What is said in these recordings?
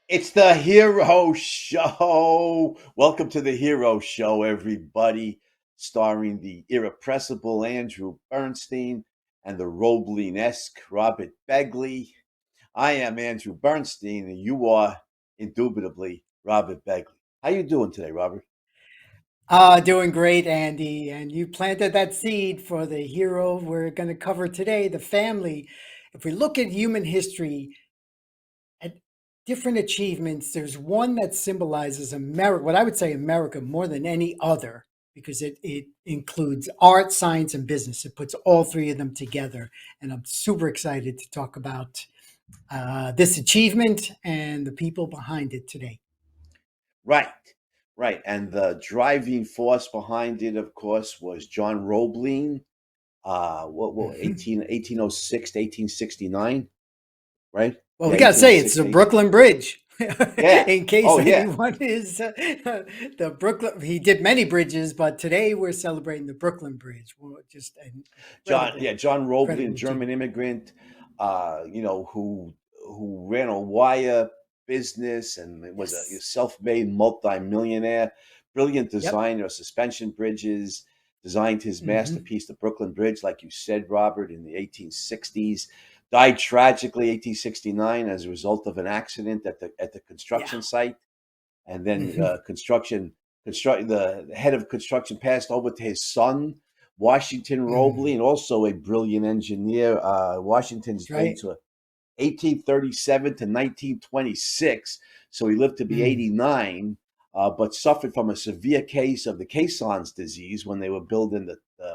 It's the Hero Show. Welcome to the Hero Show, everybody. Starring the irrepressible Andrew Bernstein and the Roebling-esque Robert Begley. I am Andrew Bernstein, and you are indubitably Robert Begley. How you doing today, Robert? Doing great, Andy. And you planted that seed for the hero we're going to cover today, the family. If we look at human history, at different achievements, there's one that symbolizes America, what I would say America more than any other, because it includes art, science, and business. It puts all three of them together. And I'm super excited to talk about this achievement and the people behind it today. Right, right. And the driving force behind it, of course, was John Roebling. What Mhm. 1806 to 1869, right? Well, Yeah, we got to say it's 1806 the to 18. Brooklyn Bridge. Yeah. In case Oh, yeah. anyone is the Brooklyn, he did many bridges, but today we're celebrating the Brooklyn Bridge. Well, just an John Roebling, incredible German achievement. immigrant, who ran a wire business and was a Yes. self-made multi-millionaire, brilliant Yep. designer of suspension bridges, designed his Hmm. masterpiece, the Brooklyn Bridge, like you said, Robert, in the 1860s. Died tragically 1869 as a result of an accident at the Yeah. construction site, and then Hmm. the head of construction passed over to his son, Washington Hmm. Roebling, also a brilliant engineer. Washington's That's age right. to 1837 to 1926, so he lived to be Mm. 89, but suffered from a severe case of the Caisson's disease when they were building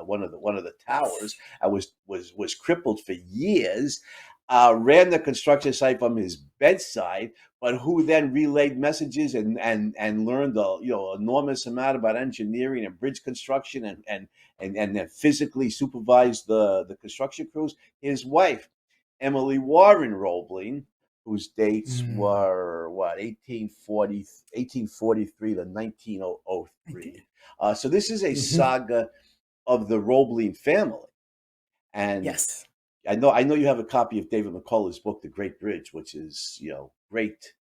one of the towers. Yes. Was crippled for years. Ran the construction site from his bedside, but who then relayed messages and learned a enormous amount about engineering and bridge construction and then physically supervised the construction crews. His wife, Emily Warren Roebling, whose dates Mm. were what 1843 to 1903. So this is a Hmm. saga of the Roebling family, and Yes. I know you have a copy of David McCullough's book, The Great Bridge, which is great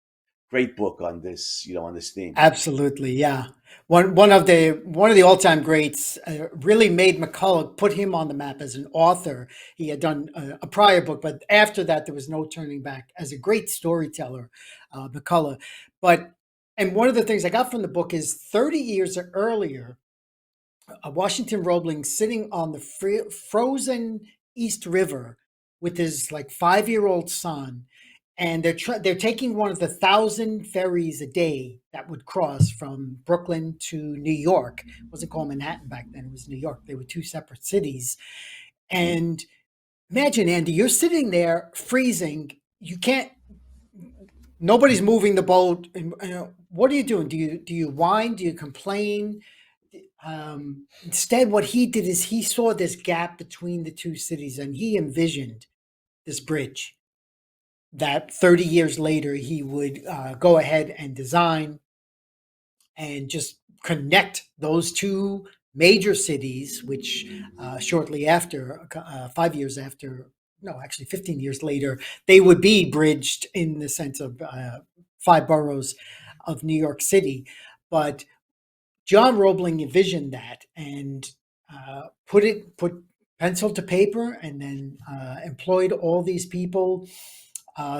book on this on this theme. Absolutely, yeah. One of the all-time greats really made McCullough put him on the map as an author. He had done a prior book, but after that, there was no turning back as a great storyteller, McCullough. But and one of the things I got from the book is 30 years earlier, Washington Roebling sitting on the frozen East River with his like 5-year-old son, and they're taking one of the 1,000 ferries a day that would cross from Brooklyn to New York. It wasn't called Manhattan back then; it was New York. They were two separate cities. Mhm. And imagine, Andy, you're sitting there freezing. You can't. Nobody's moving the boat. And, what are you doing? Do you whine? Do you complain? Instead, what he did is he saw this gap between the two cities and he envisioned this bridge that 30 years later he would go ahead and design and just connect those two major cities, which shortly after, 5 years after, no, actually 15 years later, they would be bridged in the sense of five boroughs of New York City. But John Roebling envisioned that and put pencil to paper, and then employed all these people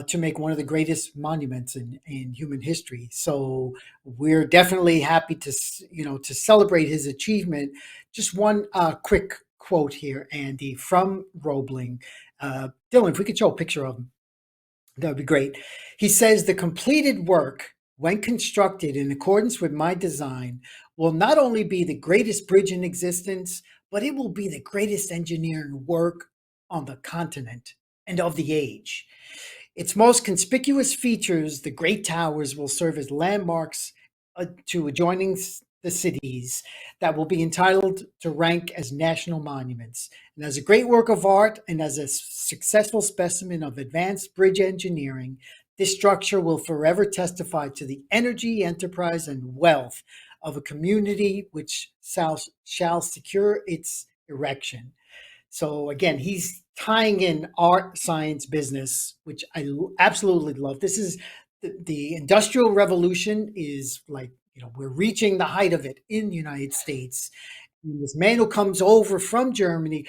to make one of the greatest monuments in human history. So we're definitely happy to celebrate his achievement. Just one quick quote here, Andy, from Roebling. Dylan, if we could show a picture of him, that would be great. He says the completed work, when constructed in accordance with my design, will not only be the greatest bridge in existence, but it will be the greatest engineering work on the continent and of the age. Its most conspicuous features, the great towers, will serve as landmarks to adjoining the cities that will be entitled to rank as national monuments. And as a great work of art and as a successful specimen of advanced bridge engineering, this structure will forever testify to the energy, enterprise, and wealth of a community which shall secure its erection. So again, he's tying in art, science, business, which I absolutely love. This is the Industrial Revolution is like, we're reaching the height of it in the United States. And this man who comes over from Germany,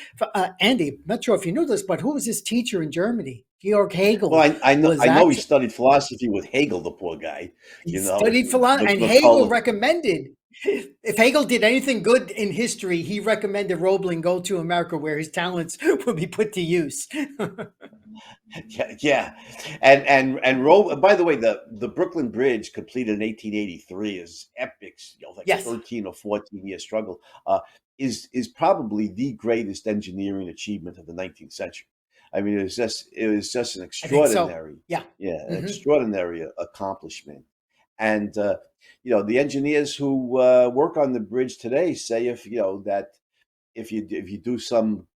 Andy, I'm not sure if you knew this, but who was his teacher in Germany? Georg Well, Hegel was I know he actually, studied philosophy with Hegel, the poor guy. he You know, studied philosophy, and Hegel McCullough. recommended, if Hegel did anything good in history, he recommended Roebling go to America where his talents would be put to use. Yeah, yeah. By the way, the Brooklyn Bridge, completed in 1883, is epic. Like Yes, 13 or 14 year struggle. Is probably the greatest engineering achievement of the 19th century. I mean, it was just an I think so. extraordinary, Yeah. yeah, an Hmm. extraordinary accomplishment. And the engineers who work on the bridge today say, if that if you do some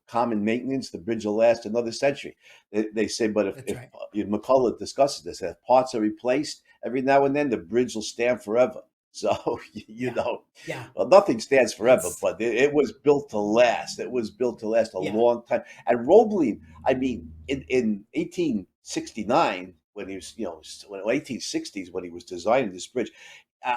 common maintenance, the bridge will last another century. They say, but That's if right. McCullough discusses this, if parts are replaced every now and then, the bridge will stand forever. So Yeah. Yeah. well, nothing stands forever, That's, but it was built to last. It was built to last a yeah. long time. And Roebling, I mean, in 1869, when he was, 1860s, when he was designing this bridge,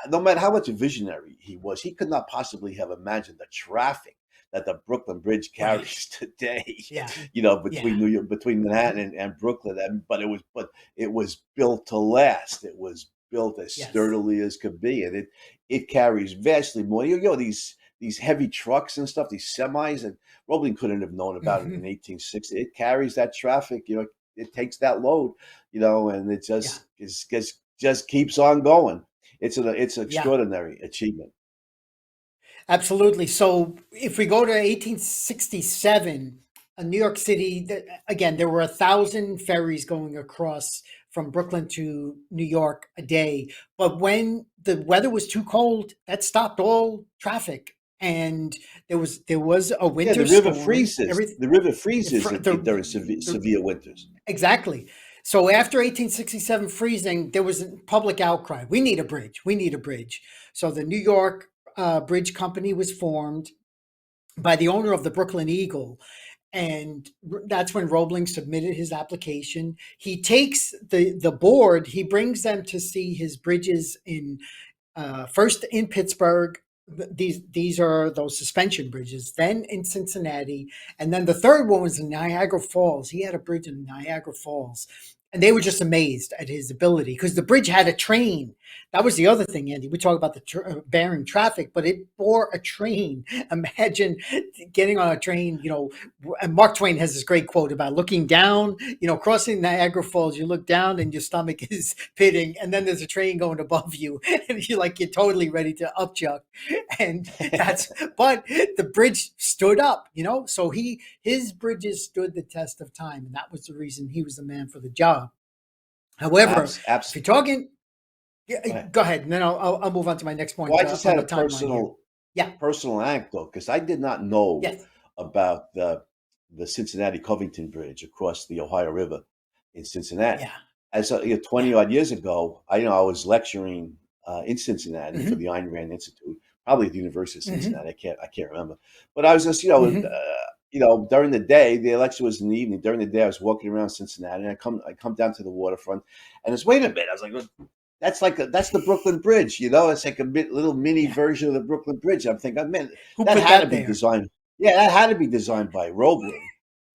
no matter how much a visionary he was, he could not possibly have imagined the traffic that the Brooklyn Bridge Right. carries today, Yeah. between Yeah. New York, between Manhattan Hmm. and Brooklyn. But it was built to last. It was built as Yes. sturdily as could be, and it carries vastly more. These heavy trucks and stuff, these semis, and Roebling couldn't have known about it in Hmm. 1860. It carries that traffic, it takes that load, and it Yeah. just keeps on going. It's an Yeah. extraordinary achievement. Absolutely. So if we go to 1867, New York City, again, there were 1,000 ferries going across from Brooklyn to New York a day. But when the weather was too cold, that stopped all traffic. And there was a Yeah, winter storm. The river freezes during The severe winters. Exactly. So after 1867 freezing, there was a public outcry. We need a bridge. We need a bridge. So the New York Bridge Company was formed by the owner of the Brooklyn Eagle. And that's when Roebling submitted his application. He takes the board, he brings them to see his bridges in first in Pittsburgh. These are those suspension bridges. Then in Cincinnati, and then the third one was in Niagara Falls. He had a bridge in Niagara Falls, and they were just amazed at his ability because the bridge had a train. That was the other thing, Andy. We talk about the bearing traffic, but it bore a train. Imagine getting on a train. And Mark Twain has this great quote about looking down. Crossing Niagara Falls, you look down and your stomach is pitting, and then there's a train going above you, and you're totally ready to upchuck. And but the bridge stood up, so his bridges stood the test of time, and that was the reason he was the man for the job. However, if you're Absolutely. talking, yeah, go ahead, and then I'll move on to my next Well, point I just on had the a timeline here. Yeah. personal anecdote, because I did not know Yes. about the Cincinnati Covington Bridge across the Ohio River in Cincinnati. Yeah. And so, Yeah. 20 odd years ago, I was lecturing in Cincinnati for Hmm. the Ayn Rand Institute, probably at the University of Hmm. Cincinnati. I can't remember, but I was just, Hmm. during the day, the lecture was in the evening. During the day, I was walking around Cincinnati, and I come down to the waterfront, and it's, wait a minute. I was like, that's the Brooklyn Bridge, It's like a little mini Yeah. version of the Brooklyn Bridge. I'm thinking, man, Who that put had to that be there? designed. Yeah, that had to be designed by Roebling.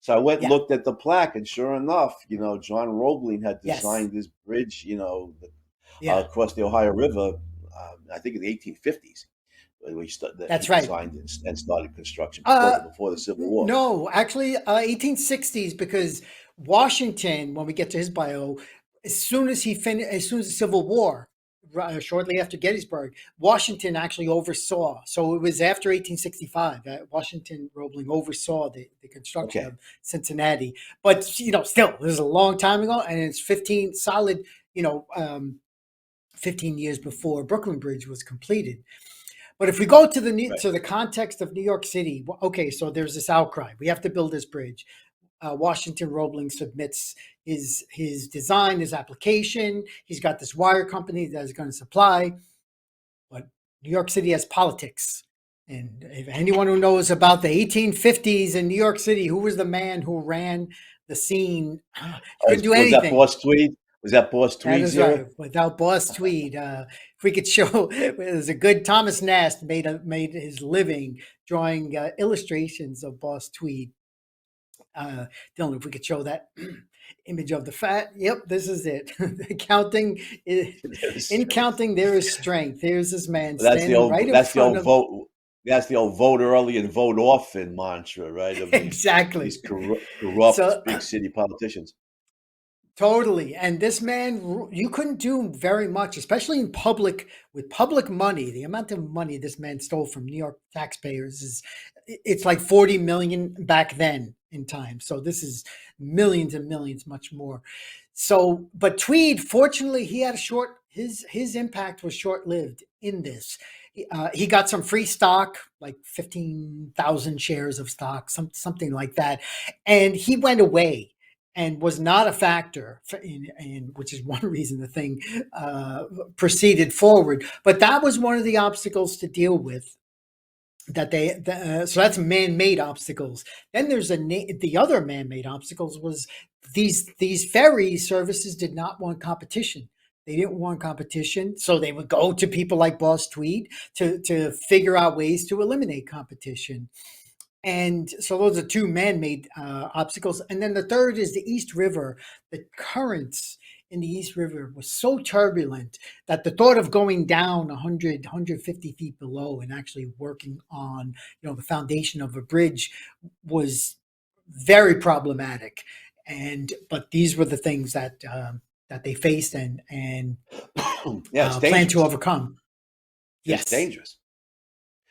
So I went and Yeah. looked at the plaque, and sure enough, John Roebling had Yes. designed this bridge, Yeah. across the Ohio River. I think in the 1850s, when he That's right. designed it and started construction Uh, before the Civil War. no, actually, 1860s, because Washington, when we get to his bio, as soon as the Civil War, shortly after Gettysburg, Washington actually oversaw. So it was after 1865 that Washington Roebling oversaw the construction Okay, of Cincinnati. But still, this is a long time ago, and it's 15 solid, 15 years before Brooklyn Bridge was completed. But if we go to right. to the context of New York City, okay, so there's this outcry. We have to build this bridge. Washington Roebling submits his design, his application. He's got this wire company that is going to supply. But New York City has politics. And if anyone who knows about the 1850s in New York City, who was the man who ran the scene? You couldn't do Was that anything. Boss Tweed? Was that Boss That Tweed's is era? right. Without Boss Tweed, if we could show, there's a good Thomas Nast made his living drawing illustrations of Boss Tweed. Dylan, if we could show that image of the fat, yep, this is it. Counting, There's- in counting, there is strength. Here's this man that's the standing old right in that's the front old of, vote that's the old vote early and vote often mantra, right? Of exactly. these corrupt So big city politicians. totally. And this man, you couldn't do very much, especially in public with public money. The amount of money this man stole from New York taxpayers is, it's like 40 million back then in time. So this is millions and millions, much more. So, but Tweed, fortunately, he had a short, his impact was short lived in this. He got some free stock, like 15,000 shares of stock, something like that. And he went away and was not a factor in which is one reason the thing proceeded forward. But that was one of the obstacles to deal with. So that's man-made obstacles. Then there's the other man-made obstacles was these ferry services did not want competition. They didn't want competition, so they would go to people like Boss Tweed to figure out ways to eliminate competition. And so those are two man-made obstacles. And then the third is the East River. The currents in the East River was so turbulent that the thought of going down 100, 150 feet below and actually working on, the foundation of a bridge was very problematic. But these were the things that they faced and Yeah, it's planned to dangerous. overcome. It's Yes. dangerous,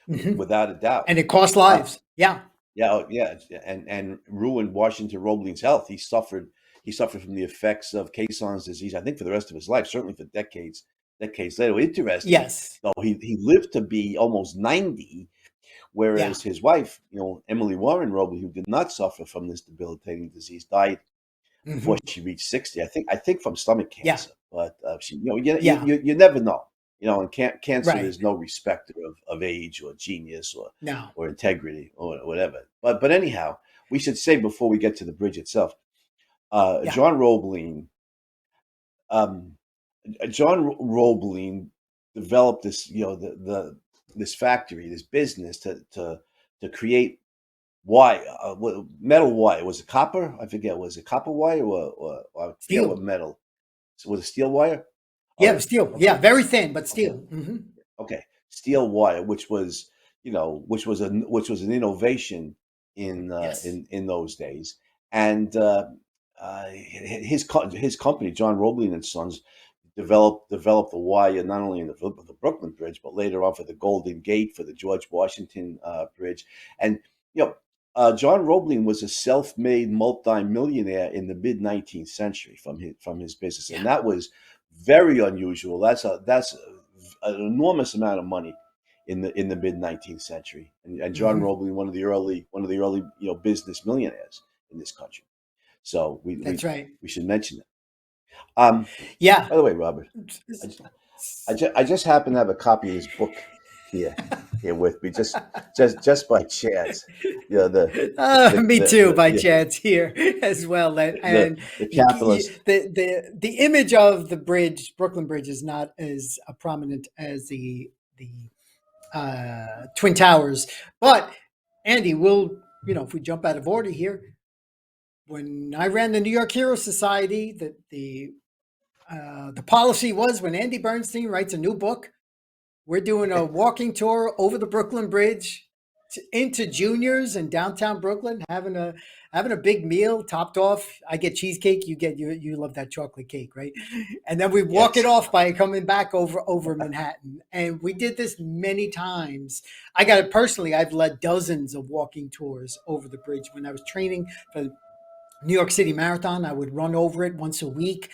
Mhm. without a doubt. And it cost lives. Yeah. Yeah, yeah, and ruined Washington Roebling's health. He suffered from the effects of Caisson's disease, I think, for the rest of his life, certainly for decades later. Interesting, Yes. though, he lived to be almost 90, Yeah. whereas his wife, Emily Warren Roebling, who did not suffer from this debilitating disease, died before Hmm. she reached 60. I think from stomach Yeah. cancer, but she, you, Yeah. you, you never know. And cancer Right. is no respecter of age or genius No. or integrity or whatever. But anyhow, we should say before we get to the bridge itself, Yeah. John Roebling, um, John Roebling developed this, this factory, this business to create wire, metal wire. Was it copper? I forget. Was it copper wire or I forget what Steel. metal? So was it steel wire? All Yeah, right. steel. Yeah, Okay. very thin, but Okay. steel. Hmm. Okay, steel wire, which was an innovation Yes. in those days, and his company, John Roebling and Sons, developed the wire not only in the Brooklyn Bridge, but later on for the Golden Gate, for the George Washington Bridge, and you know. John Roebling was a self-made multi-millionaire in the mid 19th century from his business, and Yeah. that was very unusual. That's an enormous amount of money in the mid 19th century, and John Hmm. Roebling, one of the early business millionaires in this country. So we That's we, right. we should mention it. Um, Yeah. by the way, Robert, I just happen to have a copy of his book here with me, just by chance. You know the the Me the too, the, by yeah, chance here as well. the, And the capitalist. the image of the bridge, Brooklyn Bridge, is not as prominent as the Twin Towers. But Andy, if we jump out of order here, when I ran the New York Hero Society, the policy was when Andy Bernstein writes a new book, we're doing a walking tour over the Brooklyn Bridge into juniors in downtown Brooklyn, having a big meal topped off. I get cheesecake, you love that chocolate cake, right? And then we walk it Yes. off by coming back over Manhattan. And we did this many times. I got it personally. I've led dozens of walking tours over the bridge. When I was training for New York City Marathon, I would run over it once a week.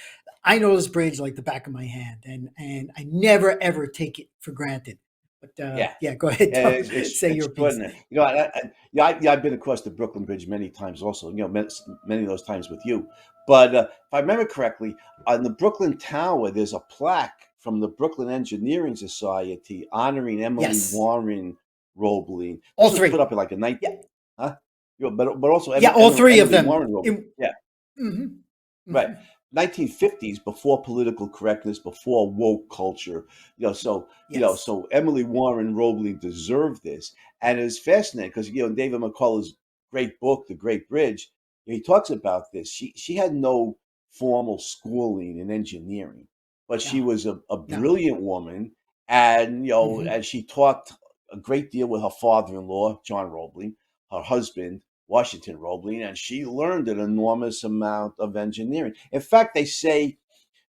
I know this bridge like the back of my hand, and I never ever take it for granted. But Yeah. yeah, go ahead, Yeah, Tom. it's Say your piece. extraordinary. Yeah, I've been across the Brooklyn Bridge many times also. Many of those times with you. But if I remember correctly, on the Brooklyn Tower, there's a plaque from the Brooklyn Engineering Society honoring Emily Yes, Warren Roebling. all This was put three. up in like a night, Yeah, huh? But also yeah, all three of Emily them. Warren Roebling. Yeah, Mhm, right. mhm. 1950s, before political correctness, before woke culture. Yes. So Emily Warren Roebling deserved this, and it's fascinating because David McCullough's great book, The Great Bridge, he talks about this. She had no formal schooling in engineering, but she No. was a No. brilliant woman, and Hmm. and she talked a great deal with her father-in-law, John Roebling, her husband, Washington Roebling, and she learned an enormous amount of engineering. In fact, they say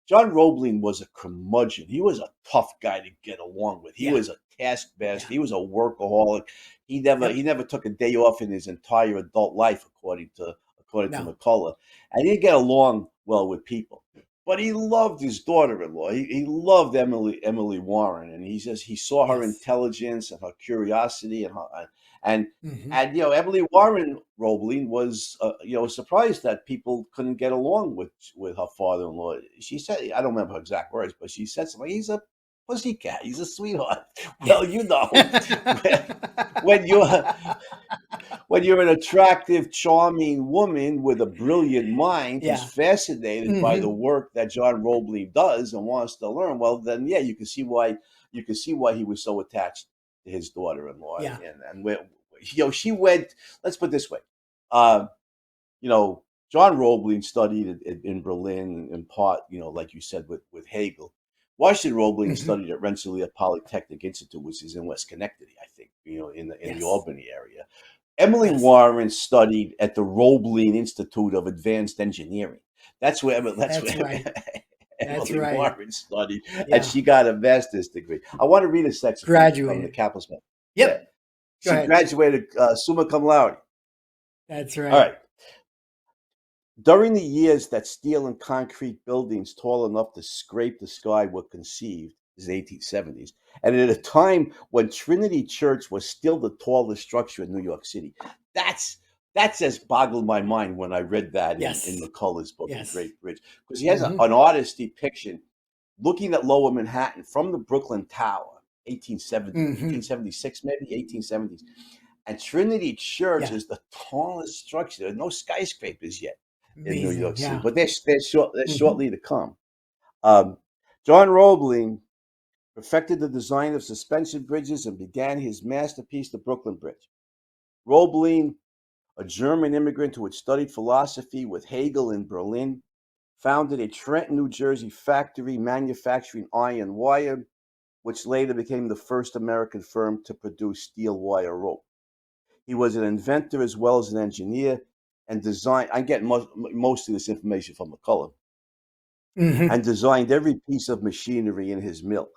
John Roebling was a curmudgeon. He was a tough guy to get along with. He Yeah. was a taskmaster. Yeah. He was a workaholic. He Yep. never took a day off in his entire adult life, according to No. McCullough. And he didn't get along well with people. But he loved his daughter-in-law. He loved Emily Warren, and he says he saw her Yes. intelligence and her curiosity and Hmm. and Emily Warren Roebling was surprised that people couldn't get along with her father-in-law. She said, I don't remember her exact words, but she said something. He's a pussycat. He's a sweetheart. Well, when you're when you're an attractive, charming woman with a brilliant mind who's Yeah. fascinated by the Hmm. work that John Roebling does and wants to learn, well, then yeah, you can see why he was so attached to his daughter-in-law, Yeah. and where she went. Let's put it this way, uh, you know, John Roebling studied in Berlin in part, like you said with Hegel. Washington Roebling Hmm. studied at Rensselaer Polytechnic Institute, which is in West Schenectady, I think, in the Yes. Albany area. Emily Yes. Warren studied at the Roebling Institute of Advanced Engineering. That's That's where right. That's Emily right. Warren studied, and Yeah. she got a master's degree. I want to read a section from the Graduated. Kaplan. Yeah, Yep. Go she ahead. graduated summa cum laude. That's All right. right. During the years that steel and concrete buildings tall enough to scrape the sky were conceived, is the 1870s, and at a time when Trinity Church was still the tallest structure in New York City. That's that's just boggled my mind when I read that in Yes. McCullough's book, The Yes. Great Bridge, because he has Hmm. an artist depiction looking at Lower Manhattan from the Brooklyn Tower, 1870, Hmm. 1876, maybe 1870s. And Trinity Church Yeah. is the tallest structure. There are no skyscrapers yet in New Amazing. York City, Yeah. but they're Hmm. shortly to come. Um, John Roebling perfected the design of suspension bridges and began his masterpiece, the Brooklyn Bridge. Roebling, a German immigrant who had studied philosophy with Hegel in Berlin, founded a Trenton, New Jersey factory manufacturing iron wire, which later became the first American firm to produce steel wire rope. He was an inventor as well as an engineer and designed. I get most of this information from McCullough, Hmm. and designed every piece of machinery in his mill.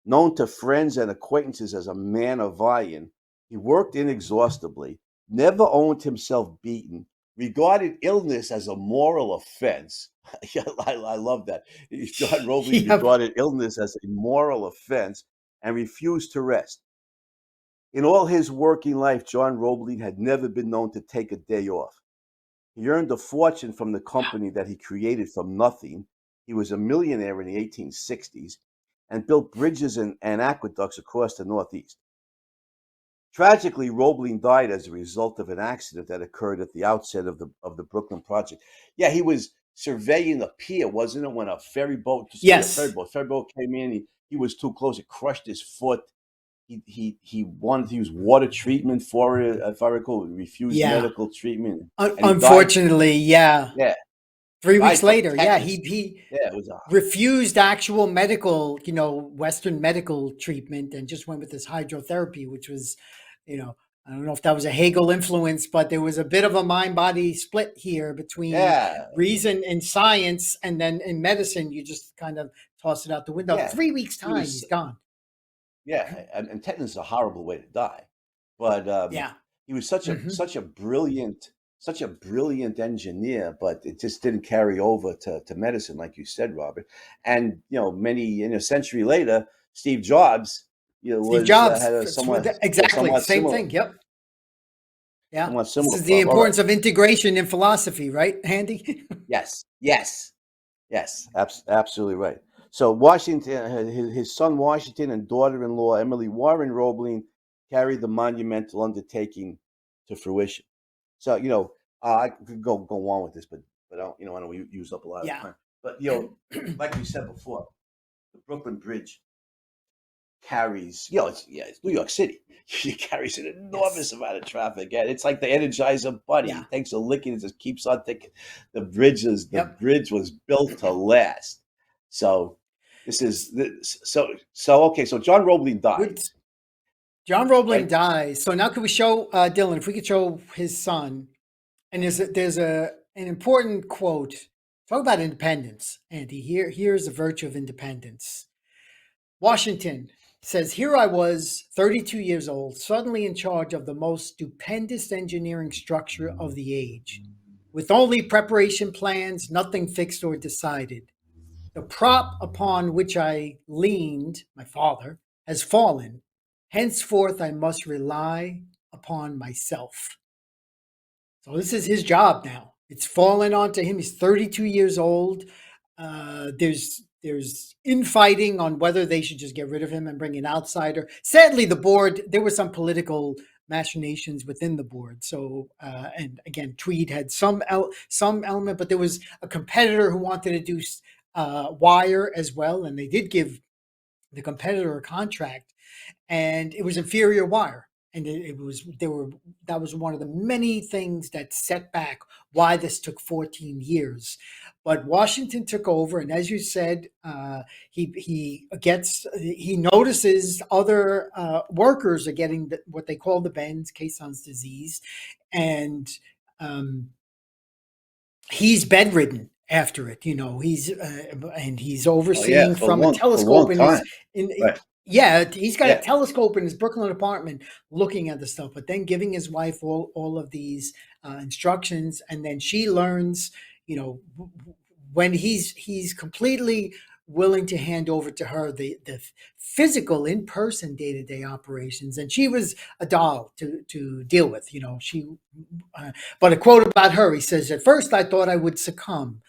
Known to friends and acquaintances as a man of iron, he worked inexhaustibly, never owned himself beaten, regarded illness as a moral offense. Yeah, I love that. John Roebling Yep. regarded illness as a moral offense and refused to rest. In all his working life, John Roebling had never been known to take a day off. He earned a fortune from the company that he created from nothing. He was a millionaire in the 1860s and built bridges and aqueducts across the Northeast. Tragically, Roebling died as a result of an accident that occurred at the outset of the Brooklyn project. Yeah, he was surveying a pier, wasn't it, when a ferry boat, Yes. ferry boat came in. He was too close. It crushed his foot. He wanted to use water treatment for it, if I recall. He refused Yeah. medical treatment, and he died. Unfortunately, yeah. Yeah, 3 weeks died from later, yeah, tetanus. he Yeah, it was refused actual medical, Western medical treatment and just went with this hydrotherapy, which was, you know, I don't know if that was a Hegel influence, but there was a bit of a mind body split here between yeah, reason and science. And then in medicine, you just kind of toss it out the window. yeah. 3 weeks' He time, was he's gone. yeah, and tetanus is a horrible way to die, but Yeah. he was such a Hmm. brilliant engineer, but it just didn't carry over to medicine, like you said, Robert. And many in a century later, Steve Jobs, Steve was Jobs, had a exactly same thing. Yep. Yeah. somewhat This similar is the problem. All right. importance of integration in philosophy, right, Andy? Yes, yes, yes, absolutely right. So Washington, his son Washington and daughter-in-law Emily Warren Roebling carried the monumental undertaking to fruition. So I could go on with this, but I don't I don't use up a lot of Yeah. time. But like we said before, the Brooklyn Bridge carries, it's New York City. It carries an enormous Yes. amount of traffic, and it's like the Energizer Bunny. Yeah. He takes a licking and just keeps on thinking. The Yep. bridge was built to last. So so okay. So John Roebling Would dies, John Roebling right? dies. So now could we show Dylan, if we could show his son, and there's an important quote. Talk about independence, Andy. Here's the virtue of independence. Washington says, "Here I was, 32 years old, suddenly in charge of the most stupendous engineering structure of the age, with only preparation plans, nothing fixed or decided. The prop upon which I leaned, my father, has fallen. Henceforth, I must rely upon myself." So this is his job now. It's fallen onto him. He's 32 years old. There's infighting on whether they should just get rid of him and bring an outsider. Sadly, the board, there were some political machinations within the board. So and again, Tweed had some element, but there was a competitor who wanted to do wire as well, and they did give the competitor a contract, and it was inferior wire, and it was there were that was one of the many things that set back why this took 14 years. But Washington took over, and as you said, he notices other workers are getting what they call the Benz Caisson's disease, and um, he's bedridden after it. He's Oh yeah, overseeing from a for a long telescope in time, his in. right? Yeah, he's got a Yeah, telescope in his Brooklyn apartment looking at the stuff, but then giving his wife all of these instructions, and then she learns, when he's completely willing to hand over to her the physical in person day to day operations, and she was a doll to deal with. But a quote about her, he says, "At first I thought I would succumb,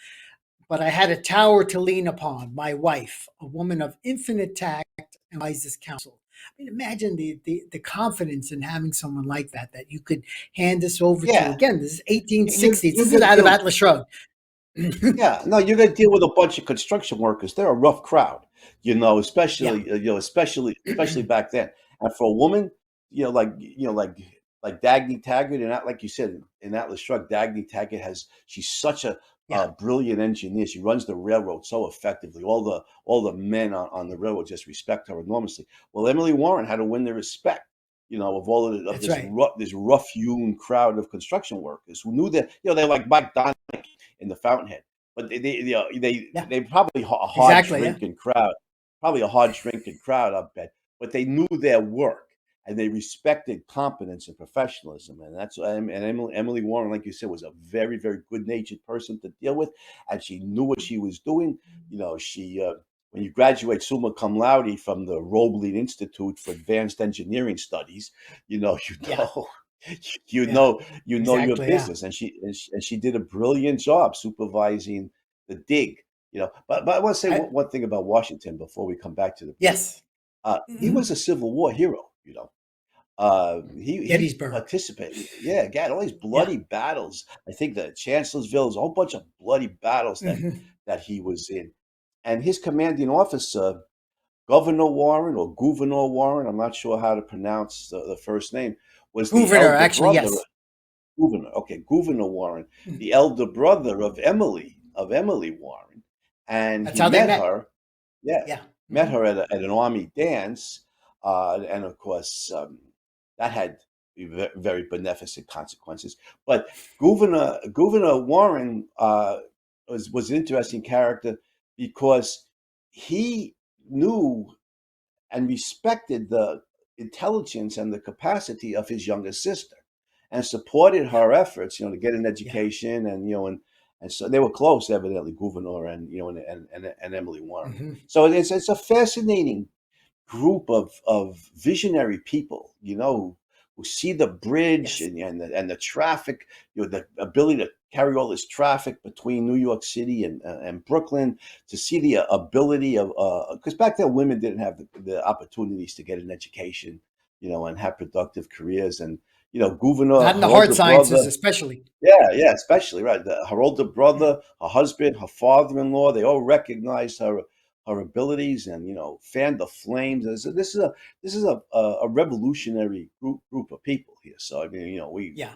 but I had a tower to lean upon, my wife, a woman of infinite tact and wisest counsel." I mean, imagine the confidence in having someone like that you could hand this over to. yeah. Again, this is You 1860s. you're This is gonna out of deal. Atlas Shrugged. Yeah, no, you're going to deal with a bunch of construction workers. They're a rough crowd, Yeah. especially back then. And for a woman, like Dagny Taggart, and not like you said in Atlas Shrugged, Dagny Taggart she's such Yeah. a brilliant engineer. She runs the railroad so effectively. All the men on the railroad just respect her enormously. Well, Emily Warren had to win their respect. Of all of That's right. this rough hewn crowd of construction workers who knew that they're like Mike Don in the Fountainhead. But Yeah. they probably Exactly. Yeah. a hard drinking crowd, I bet. But they knew their work and they respected competence and professionalism, and Emily Warren, like you said, was a very very good natured person to deal with, and she knew what she was doing. She when you graduate summa cum laude from the Roebling Institute for Advanced Engineering Studies, you know you Yeah. know you Yeah. know you know your Exactly. Yeah. business, and she did a brilliant job supervising the dig. But I want to say I, one thing about Washington before we come back to the bridge. yes. He Mhm. was a Civil War hero. He Gettysburg. participated. Yeah, got all these Yeah. bloody battles. I think the Chancellorsville is a whole bunch of bloody battles Mhm. that he was in, and his commanding officer, Governor Warren or Gouverneur Warren, I'm not sure how to pronounce the first name, was the Gouverneur, elder actually, brother. yes. Gouverneur, okay, Gouverneur Warren, Mhm. the elder brother of Emily Warren, and That's he how they met met. her. Yeah, Yeah. met Mhm. her at an army dance, and of course that had very beneficent consequences. But Gouverneur Warren was an interesting character because he knew and respected the intelligence and the capacity of his younger sister, and supported Yeah. her efforts, to get an Yeah. education, and so they were close, evidently, Gouverneur and Emily Warren. Mhm. So it's a fascinating group of visionary people, who see the bridge Yes. and the traffic, the ability to carry all this traffic between New York City and Brooklyn, to see the ability of because back then women didn't have the opportunities to get an education, and have productive careers, and Governor, Not in the her hard older sciences, brother. especially. Yeah, especially right. Her older Yeah. brother, her husband, her father-in-law, they all recognized her abilities and fanned the flames. This is a revolutionary group of people here. So I mean, we Yeah.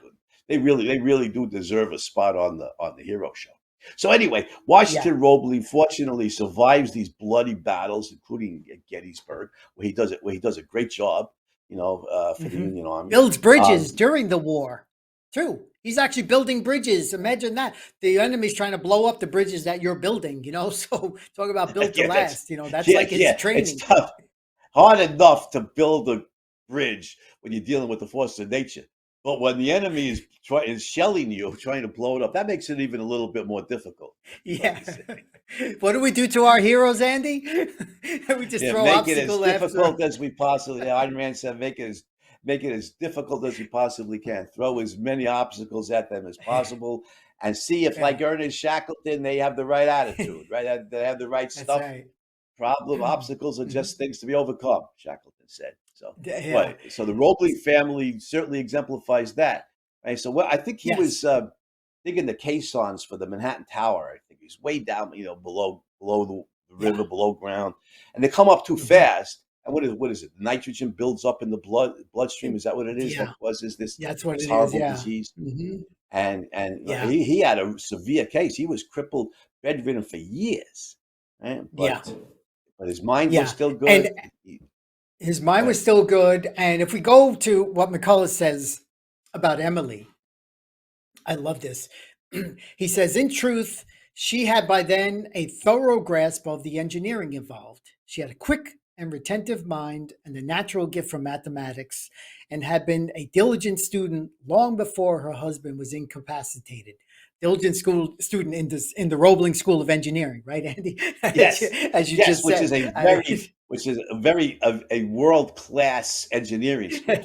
they really do deserve a spot on the hero show. So anyway, Yeah. Washington Roebling fortunately survives these bloody battles, including at Gettysburg, where he does a great job, for the Hmm. Union Army. Builds bridges Um, during the war, too. He's actually building bridges. Imagine that. The enemy's trying to blow up the bridges that you're building, So talk about built to yeah, that's last. That's yeah, like his yeah. It's training. tough. Hard enough to build a bridge when you're dealing with the force of nature. But when the enemy is shelling you, trying to blow it up, that makes it even a little bit more difficult. Let Yeah. me say, What do we do to our heroes, Andy? We just yeah, throw make it as obstacle after. difficult as we possibly. Yeah, Iron Man said, make it as difficult as we possibly can. Throw as many obstacles at them as possible, and see if, Yeah. like Ernest Shackleton, they have the right attitude, right? They have the right That's stuff. right. Obstacles are Mhm. just things to be overcome, Shackleton said. So, Yeah. what? So the Roebling family certainly exemplifies that. Right. So, what I think he was Yes. digging the caissons for the Manhattan Tower. I think he's way down, below the Yeah. river, below ground, and they come up too Hmm. fast. And what is it? Nitrogen builds up in the bloodstream. Is that what it is that Yeah. causes this That's what this it is. horrible Yeah. disease? Hmm. And Yeah. he had a severe case. He was crippled, bedridden for years. Right? Yeah. But his mind was Yeah. still And good. his Go mind ahead. was still good. And if we go to what McCullough says about Emily, I love this. He says, in truth, she had by then a thorough grasp of the engineering involved. She had a quick and retentive mind and a natural gift for mathematics, and had been a diligent student long before her husband was incapacitated. Diligent school student in the Roebling School of Engineering, right, Andy? Yes, As you yes, just which is said. a very, which is a world class engineering school.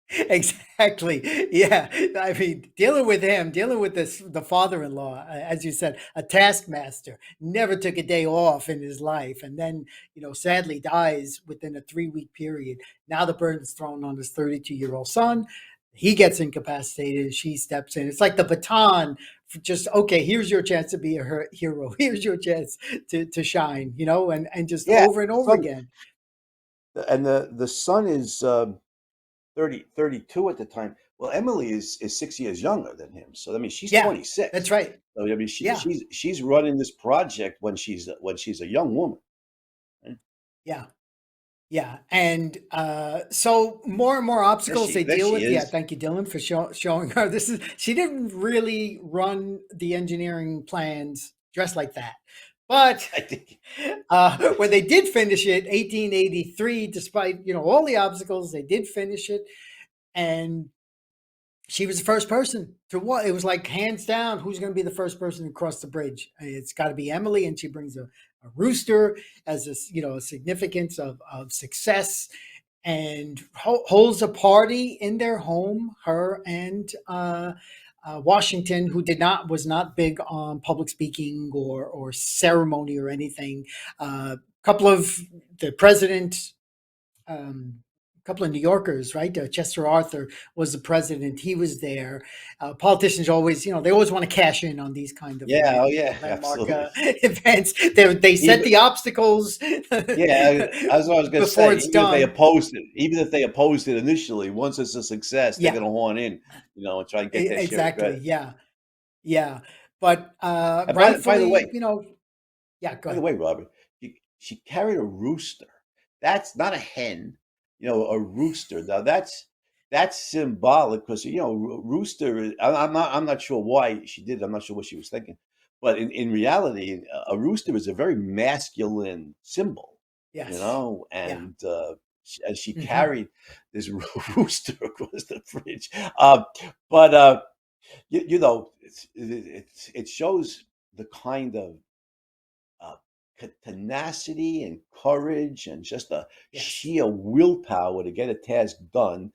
Exactly. Yeah. I mean, dealing with him, dealing with the father-in-law, as you said, a taskmaster, never took a day off in his life, and then sadly dies within a 3-week period. Now the burden's thrown on his 32-year-old son. He gets incapacitated. She steps in. It's like the baton. For just okay. Here's your chance to be a hero. Here's your chance to shine. And just Yeah, over and the over son, again. and the son is 32 at the time. Well, Emily is 6 years younger than him, so I mean she's Yeah, that's 26. right. So I mean Yeah. she's running this project when she's a young woman. Right? Yeah. Yeah, and so more and more There obstacles she they there deal she with. Yeah, is. thank you, Dylan, for showing her. This is she didn't really run the engineering plans dressed like that, but I think. when they did finish it, 1883, despite all the obstacles, they did finish it, and she was the first person to what it was like hands down who's going to be the first person to cross the bridge. It's got to be Emily, and she brings a rooster as a significance of success, and holds a party in their home. Her and Washington, who did not was not big on public speaking or ceremony or anything. Couple of the president, a couple of New Yorkers, right? Chester Arthur was the president. He was there. Politicians always, they always want to cash in on these kind of Yeah, oh yeah, landmark absolutely. events. They set Even the obstacles Yeah, that's what I was gonna before say. it's done. Even if they opposed it initially, once it's a success, they're Yeah, gonna horn in, and try and get their share of exactly. credit. Yeah, yeah. But And by the rightfully, way, yeah. Go By the ahead. way, Robert, she carried a rooster. That's not a hen, a rooster. Now that's symbolic because rooster. I'm not sure why she did it. I'm not sure what she was thinking, but in reality, a rooster is a very masculine symbol, Yes. Yeah. and she Hmm. carried this rooster across the bridge. But it shows the kind of uh, tenacity and courage and just a Yes. sheer willpower to get a task done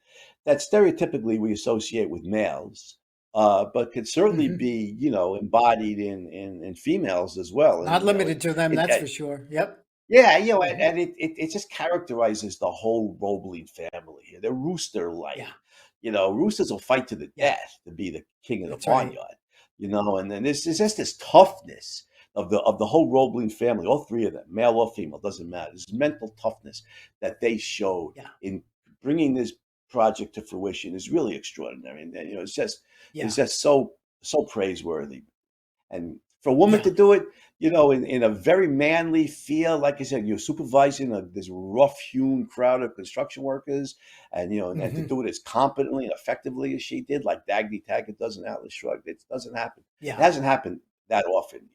that stereotypically we associate with males, but could certainly Hmm. be, embodied in females as well. And Not limited to them, it, that's for sure. Yep. yeah, Hmm. and it just characterizes the whole Roebling family. They're rooster-like. Yeah. roosters will fight to the Yeah. death to be the king of the That's right. barnyard. And then there's just this toughness of the whole Roebling family, all three of them, male or female, doesn't matter. This mental toughness that they showed Yeah. in bringing this project to fruition is really extraordinary, and it's Yeah. just so praiseworthy. And for a woman Yeah. to do it, in a very manly feel, like I said, you're supervising this rough-hewn crowd of construction workers, and to Hmm. do it as competently and effectively as she did, like Dagny Taggart does in Atlas Shrugged, it doesn't happen. It Yeah. hasn't happened that often,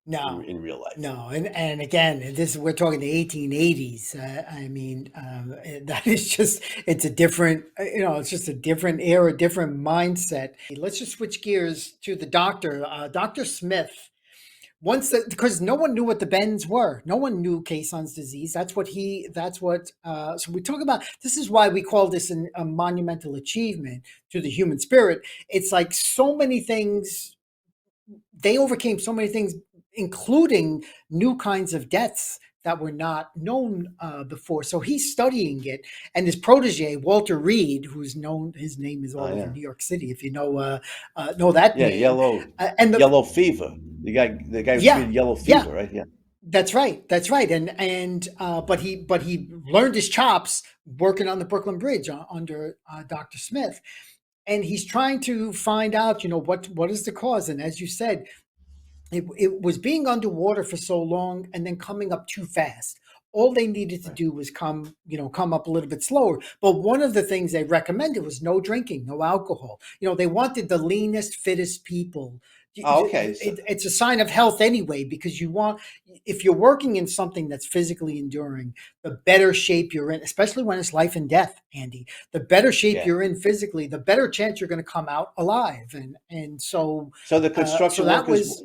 No, in real life. no, and again, this we're talking the 1880s. I mean, that is just it's a different, it's just a different era, different mindset. Let's just switch gears to the doctor, Doctor Smith. Because no one knew what the bends were, no one knew Caisson's disease. That's what. So we talk about this is why we call this a monumental achievement to the human spirit. It's like so many things they overcame so many things, including new kinds of deaths that were not known before. So he's studying it, and his protege Walter Reed, who's known, his name is Oh all over yeah, New York City, if you know that yeah, name. And the yellow fever. The guy who Yeah, treated yellow yeah, fever, right? Yeah. that's right, and but he learned his chops working on the Brooklyn Bridge under Dr. Smith, and he's trying to find out, what is the cause, and as you said, it was being underwater for so long and then coming up too fast. All they needed to Right. do was come up a little bit slower. But one of the things they recommended was no drinking, no alcohol. They wanted the leanest, fittest people. Oh, okay. So, It's a sign of health anyway, because if you're working in something that's physically enduring, the better shape you're in, especially when it's life and death, Andy, the better shape yeah. you're in physically, the better chance you're going to come out alive. And so, So the so construction that workers, was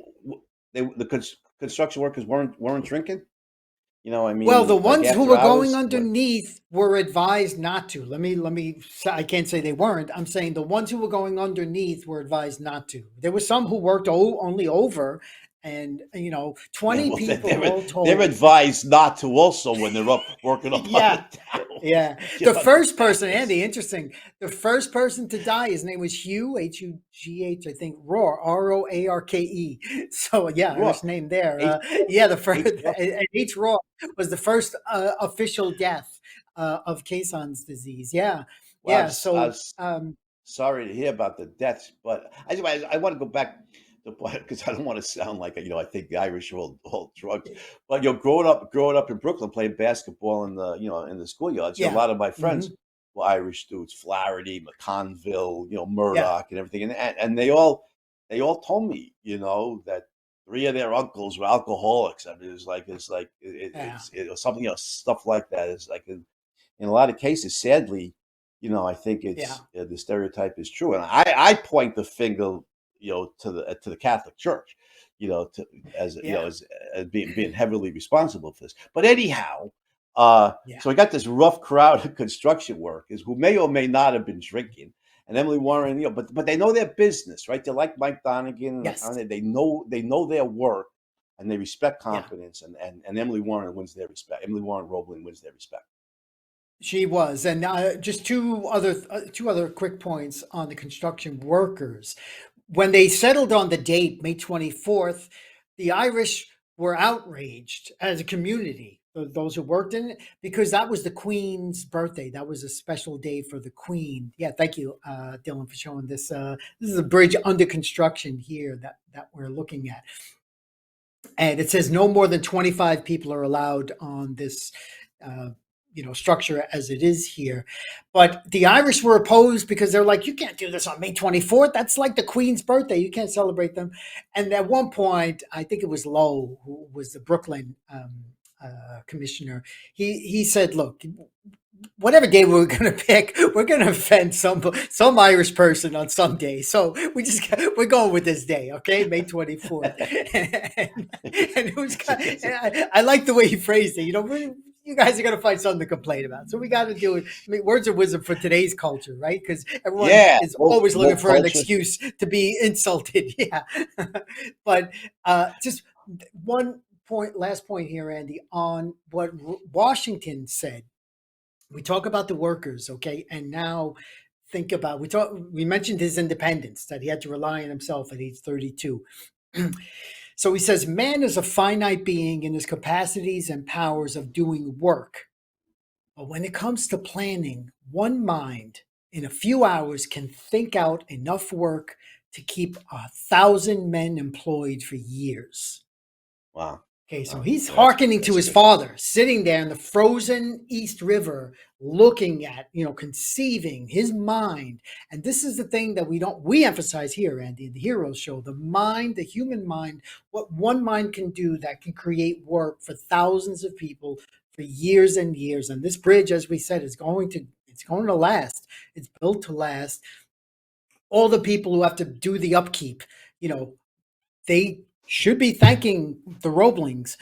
construction workers weren't drinking. I Well, the mean, like ones who after were going hours. What? underneath were advised not to. Let me I can't say they weren't. I'm saying the ones who were going underneath were advised not to. There were some who worked only over, and Yeah. 20 Well, people all they're told. advised not to also when they're up working up on the Yeah. tower. Yeah. You The know what I mean? first person, Andy, interesting. The first person to die, his name was Hugh, Hughh, I think, Roar, Roarke. So, yeah, Irish Rock. name there. H. Yeah, the first, H. Rock. and H. Roar was the first official death of Caisson's disease. Yeah. Well, Yeah. So, sorry to hear about the deaths, but I want to go back to because I don't want to sound like I think the Irish are all drugs. But growing up in Brooklyn, playing basketball in the schoolyards, a yeah. lot of my Hmm. friends were Irish dudes, Flaherty, McConville, Yeah. Murdoch, and everything, and they all told me, that three of their uncles were alcoholics. I mean, Yeah. it was something, stuff like that. It's like in a lot of cases, sadly, I think Yeah. it's the stereotype is true, and I point the finger, to the Catholic Church, to as Yeah. as being heavily responsible for this. But anyhow, Yeah. so we got this rough crowd of construction workers who may or may not have been drinking, and Emily Warren, but they know their business, right? They're like Mike Donegan, like Yes. they know their work, and they respect Yeah. competence, and Emily Warren wins their respect. Emily Warren Roebling wins their respect. She was, and just two other quick points on the construction workers. When they settled on the date, May 24th, the Irish were outraged as a community, those who worked in it, because that was the Queen's birthday. That was a special day for the Queen. Yeah, thank you, Dylan, for showing this. This is a bridge under construction here that we're looking at, and it says no more than 25 people are allowed on this uh, structure as it is here. But the Irish were opposed because they're like, you can't do this on May 24th. That's like the Queen's birthday. You can't celebrate them. And at one point, I think it was Lowe, who was the Brooklyn commissioner. He said, look, whatever day we're going to pick, we're going to offend some Irish person on some day. So we're going with this day, okay, May 24th. and it was I like the way he phrased it. You guys are going to find something to complain about, so we got to do it. I mean, words of wisdom for today's culture, right? Because everyone Yeah, is always looking woke for an culture. excuse to be insulted. Yeah, but just last point here, Andy, on what Washington said. We talk about the workers, okay, and now think about, we mentioned his independence, that he had to rely on himself at age 32. So he says, man is a finite being in his capacities and powers of doing work. But when it comes to planning, one mind in a few hours can think out enough work to keep 1,000 men employed for years. Wow. Okay, so Wow. he's Yeah, hearkening to that's his good. father, sitting there in the frozen East River, looking at, conceiving his mind. And this is the thing that we emphasize here, Andy, in the Heroes Show, the mind, the human mind, what one mind can do that can create work for thousands of people for years and years. And this bridge, as we said, it's going to last. It's built to last. All the people who have to do the upkeep, they should be thanking the Roeblings,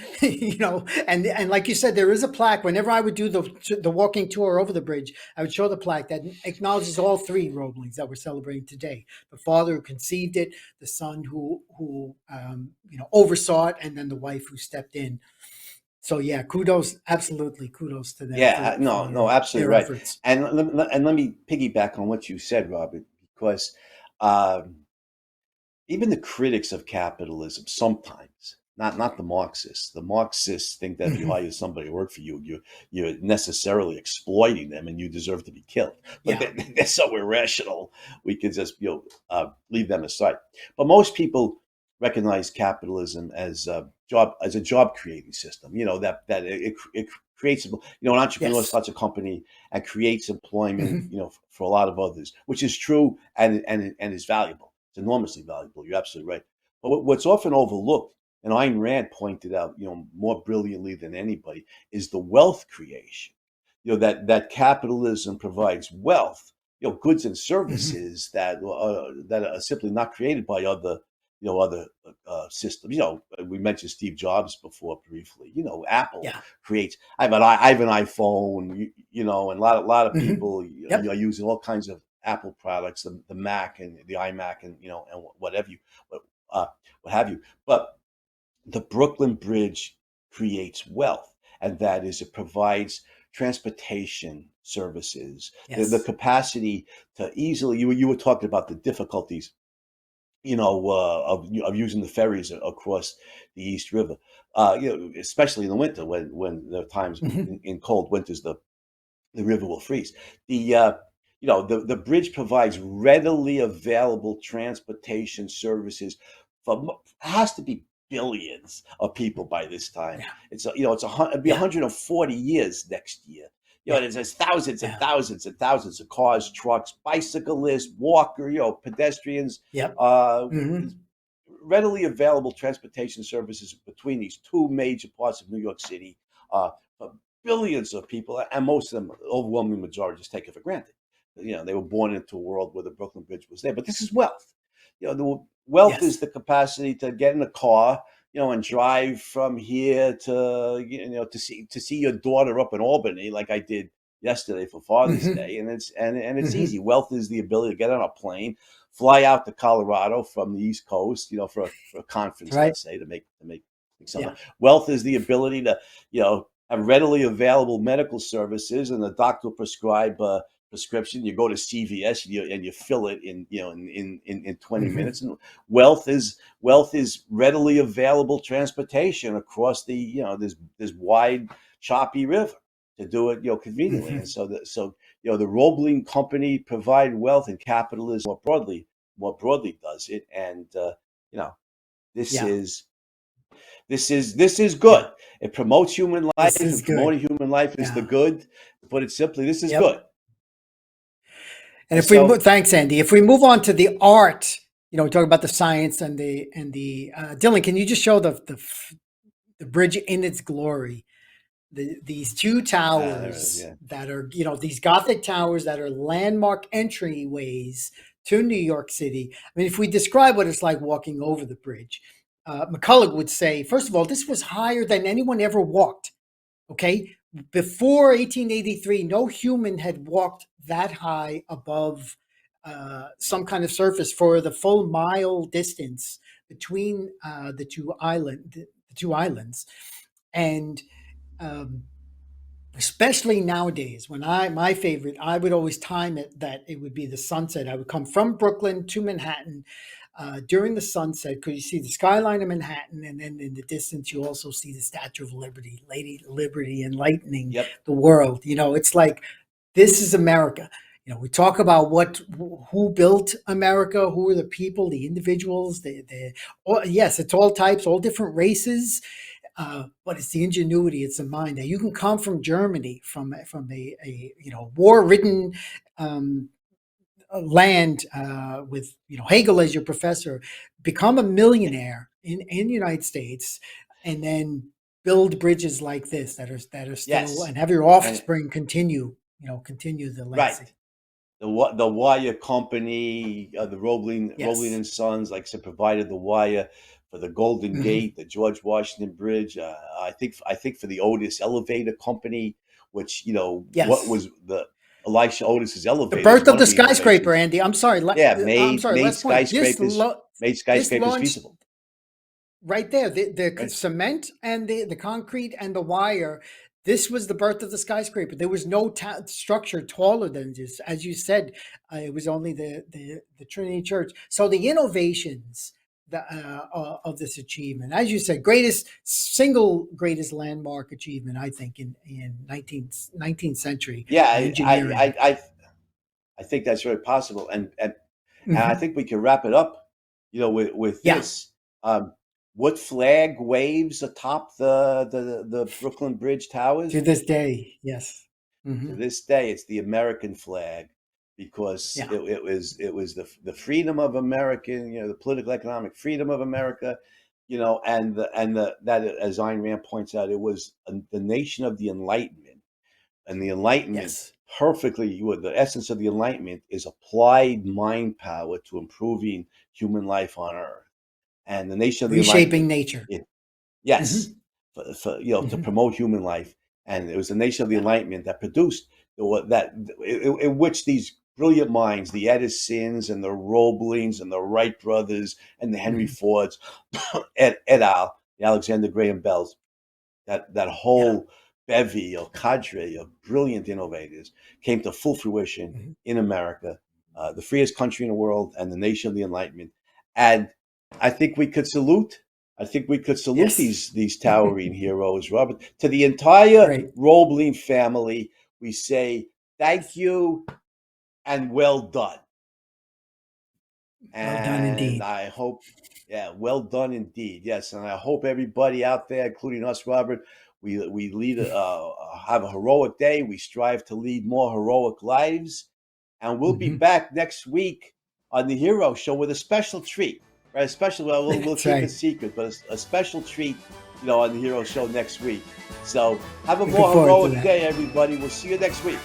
and like you said, there is a plaque. Whenever I would do the walking tour over the bridge, I would show the plaque that acknowledges all three Roeblings that we're celebrating today: the father who conceived it, the son who oversaw it, and then the wife who stepped in. So yeah, absolutely kudos to them Yeah, no, for absolutely their right. efforts. And let me piggyback on what you said, Robert, because um, even the critics of capitalism sometimes, not the Marxists. The Marxists think that if you Mhm. hire somebody to work for you, you're necessarily exploiting them and you deserve to be killed. But Yeah. they're so irrational, we could just leave them aside. But most people recognize capitalism as a job creating system. You know that it creates, an entrepreneur Yes. starts a company and creates employment, Mhm. for a lot of others, which is true and is valuable. It's enormously valuable. You're absolutely right. But what's often overlooked, and Ayn Rand pointed out, more brilliantly than anybody, is the wealth creation. That capitalism provides wealth, goods and Mhm. services that are simply not created by other systems. We mentioned Steve Jobs before briefly. Apple Yeah. creates. I have an iPhone. And a lot of Mhm. people Yep. are using all kinds of Apple products, the Mac and the iMac, and whatever what, uh, what have you. But the Brooklyn Bridge creates wealth, and that is, it provides transportation services, the Yes. capacity to easily. You were talking about the difficulties, of using the ferries across the East River. Especially in the winter, when there are times Mhm. in cold winters, the river will freeze. The bridge provides readily available transportation services for has to be billions of people by this time. Yeah. It'll be Yeah. 140 years next year. Yeah. There's thousands and Yeah. thousands and thousands of cars, trucks, bicyclists, pedestrians, Yep. uh, Hmm. readily available transportation services between these two major parts of New York City, for billions of people, and most of them, overwhelming majority, just take it for granted. They were born into a world where the Brooklyn Bridge was there. But this is wealth. The wealth is Yes. the capacity to get in a car, and drive from here to to see your daughter up in Albany, like I did yesterday for Father's Hmm. Day, and it's Hmm. easy. Wealth is the ability to get on a plane, fly out to Colorado from the East Coast, for a That's conference, right. let's say, to make something. Yeah. Wealth is the ability to, have readily available medical services, and the doctor will prescribe a prescription. You go to CVS and you fill it in 20 Hmm. minutes. And wealth is readily available transportation across this wide, choppy river to do it, conveniently. And Hmm. so the Roebling Company provide wealth, and capitalism more broadly does it. And you know, this Yeah. is this is Yeah. good. It promotes human This life, is and good. promoting human life is the Yeah. good. To put it simply, this is Yep. good. And And if we so, thanks, Andy. If we move on to the art, we talk about the science and the Dylan. Can you just show the bridge in its glory? These two there it is. towers Yeah. that are, these Gothic towers that are landmark entryways to New York City. I mean, if we describe what it's like walking over the bridge, McCullough would say, first of all, this was higher than anyone ever walked. Okay. Before 1883, no human had walked that high above some kind of surface for the full mile distance between the two islands. And um, especially nowadays when my favorite, I would always time it that it would be the sunset. I would come from Brooklyn to Manhattan during the sunset because you see the skyline of Manhattan, and then in the distance you also see the Statue of Liberty, Lady Liberty, enlightening Yep. the world. It's like this is America. We talk about who built America, who are the people, the individuals, yes, it's all types, all different races, but it's the ingenuity, it's the mind that you can come from Germany, from a war-ridden um, land with Hegel as your professor, become a millionaire in the United States, and then build bridges like this that are still, Yes. and have your And offspring continue the right. legacy. The wire company, the Roebling Yes. and Sons, like I said, provided the wire for the Golden Hmm. Gate, the George Washington Bridge. I think for the Otis Elevator Company, which what Yes. was the Elisha Otis's The elevators. birth One of of the the skyscraper, innovations, Andy. I'm sorry. yeah, I'm made sorry. made Last point. skyscrapers made This skyscrapers launched feasible. right there. The Right. cement and the concrete and the wire. This was the birth of the skyscraper. There was no structure taller than this. As you said, it was only the Trinity Church. So the innovations of this achievement, as you said, single greatest landmark achievement, I think, in 19th century Yeah, engineering. I think that's very possible, and I Hmm. think we can wrap it up, with Yeah, this. Um, what flag waves atop the Brooklyn Bridge to towers? this day, yes. To Hmm. this day, it's the American flag because Yeah. it was the freedom of American, the political economic freedom of America, and that, as Ayn Rand points out, it was the nation of the Enlightenment. And the Enlightenment, Yes. perfectly, the essence of the Enlightenment is applied mind power to improving human life on Earth. And the nation of the Reshaping Enlightenment, nature. it, Hmm. yes, to Hmm. promote human life. And it was the nation of the Yeah. Enlightenment that produced that, in which these brilliant minds, the Edisons and the Roeblings and the Wright brothers and the Henry Hmm. Fords, et al., the Alexander Graham Bells, that Yeah. whole bevy or cadre of brilliant innovators came to full fruition Hmm. in America, the freest country in the world, and the nation of the Enlightenment. And I think we could salute. I think we could salute Yes. these towering heroes, Robert. To the entire Great. Roebling family, we say thank you and well done. Well done And indeed. I hope, yeah, well done indeed. Yes, and I hope everybody out there, including us, Robert, we lead have a heroic day. We strive to lead more heroic lives, and we'll be Hmm. back next week on the Hero Show with a special treat. Right, a special. Well, we'll That's keep it right. secret, but a special treat, on the Hero Show next week. So have a Looking more forward to heroic that. day, everybody. We'll see you next week.